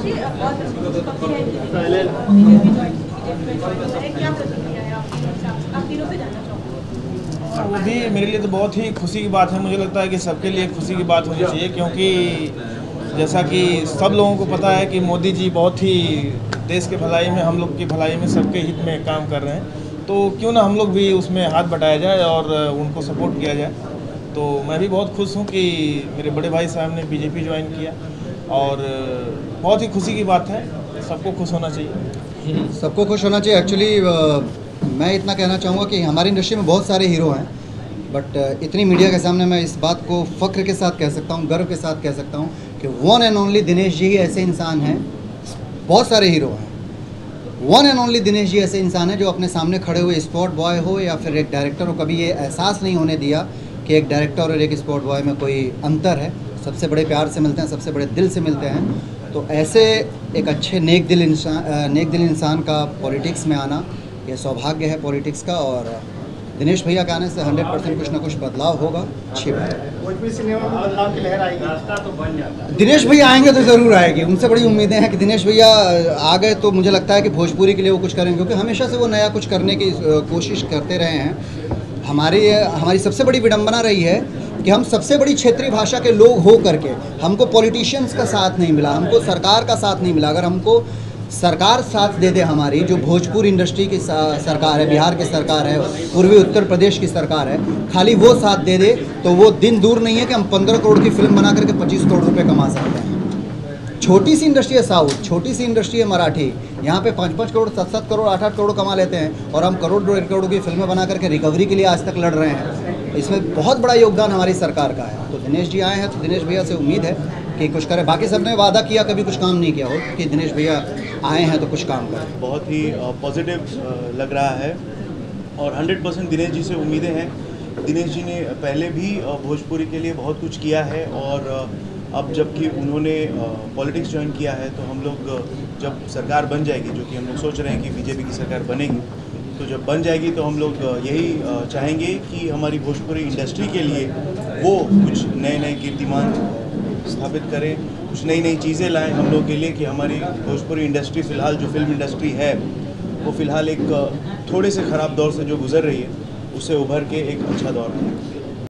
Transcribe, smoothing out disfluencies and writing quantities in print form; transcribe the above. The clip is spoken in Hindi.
जी बहुत पक्की है बीजेपी ज्वाइन की, क्या प्रतिक्रिया है आप तीनों से जानना चाहूँगा। वो भी मेरे लिए तो बहुत ही खुशी की बात है। मुझे लगता है कि सबके लिए खुशी की बात होनी चाहिए, क्योंकि जैसा कि सब लोगों को पता है कि मोदी जी बहुत ही देश के भलाई में, हम लोग की भलाई में, सबके हित में काम कर रहे हैं। तो क्यों ना हम लोग भी उसमें हाथ बटाया जाए और उनको सपोर्ट किया जाए। तो मैं भी बहुत खुश हूँ कि मेरे बड़े भाई साहब ने बीजेपी ज्वाइन किया, और बहुत ही खुशी की बात है। सबको खुश होना चाहिए। सबको खुश होना चाहिए। एक्चुअली मैं इतना कहना चाहूँगा कि हमारी इंडस्ट्री में बहुत सारे हीरो हैं, बट इतनी मीडिया के सामने मैं इस बात को फ़ख्र के साथ कह सकता हूँ, गर्व के साथ कह सकता हूँ कि one and only Dinesh ji ही ऐसे इंसान हैं। बहुत सारे हीरो हैं, one and only Dinesh ji ऐसे इंसान हैं जो अपने सामने खड़े हुए स्पॉट बॉय हो या फिर एक डायरेक्टर हो, कभी ये एहसास नहीं होने दिया कि एक डायरेक्टर और एक स्पॉट बॉय में कोई अंतर है। सबसे बड़े प्यार से मिलते हैं, सबसे बड़े दिल से मिलते हैं। तो ऐसे एक अच्छे नेक दिल इंसान का पॉलिटिक्स में आना, ये सौभाग्य है पॉलिटिक्स का। और दिनेश भैया के आने से 100% कुछ ना कुछ बदलाव होगा। अच्छी बात है। भोजपुरी सिनेमा में बदलाव की लहर आएगी, रास्ता तो बन जाता है। दिनेश भैया आएंगे तो ज़रूर आएगी, उनसे बड़ी उम्मीदें हैं कि दिनेश भैया आ गए तो मुझे लगता है कि भोजपुरी के लिए वो कुछ करेंगे, क्योंकि हमेशा से वो नया कुछ करने की कोशिश करते रहे हैं। हमारी सबसे बड़ी विडंबना रही है कि हम सबसे बड़ी क्षेत्रीय भाषा के लोग हो करके हमको पॉलिटिशियंस का साथ नहीं मिला, हमको सरकार का साथ नहीं मिला। अगर हमको सरकार साथ दे दे, हमारी जो भोजपुरी इंडस्ट्री की सरकार है, बिहार की सरकार है, पूर्वी उत्तर प्रदेश की सरकार है, खाली वो साथ दे दे तो वो दिन दूर नहीं है कि हम 15 करोड़ की फिल्म बना करके 25 करोड़ रुपए कमा सकते हैं। छोटी सी इंडस्ट्री है साउथ, छोटी सी इंडस्ट्री है मराठी, यहाँ पे 5-5 करोड़, 7-7 करोड़, 8-8 करोड़ कमा लेते हैं, और हम करोड़ 1.5 करोड़ की फिल्में बना करके रिकवरी के लिए आज तक लड़ रहे हैं। इसमें बहुत बड़ा योगदान हमारी सरकार का है। तो दिनेश जी आए हैं तो दिनेश भैया से उम्मीद है कि कुछ करें। बाकी सबने वादा किया, कभी कुछ काम नहीं किया हो, कि दिनेश भैया आए हैं तो कुछ काम करें। बहुत ही पॉजिटिव लग रहा है और 100% दिनेश जी से उम्मीदें हैं। दिनेश जी ने पहले भी भोजपुरी के लिए बहुत कुछ किया है, और अब जबकि उन्होंने पॉलिटिक्स ज्वाइन किया है, तो हम लोग जब सरकार बन जाएगी, जो कि हम लोग सोच रहे हैं कि बीजेपी की सरकार बनेगी, तो जब बन जाएगी तो हम लोग यही चाहेंगे कि हमारी भोजपुरी इंडस्ट्री के लिए वो कुछ नए नए कीर्तिमान स्थापित करें, कुछ नई नई चीज़ें लाएं हम लोग के लिए, कि हमारी भोजपुरी इंडस्ट्री फ़िलहाल जो फिल्म इंडस्ट्री है वो फ़िलहाल एक थोड़े से ख़राब दौर से जो गुज़र रही है, उससे उभर के एक अच्छा दौर है।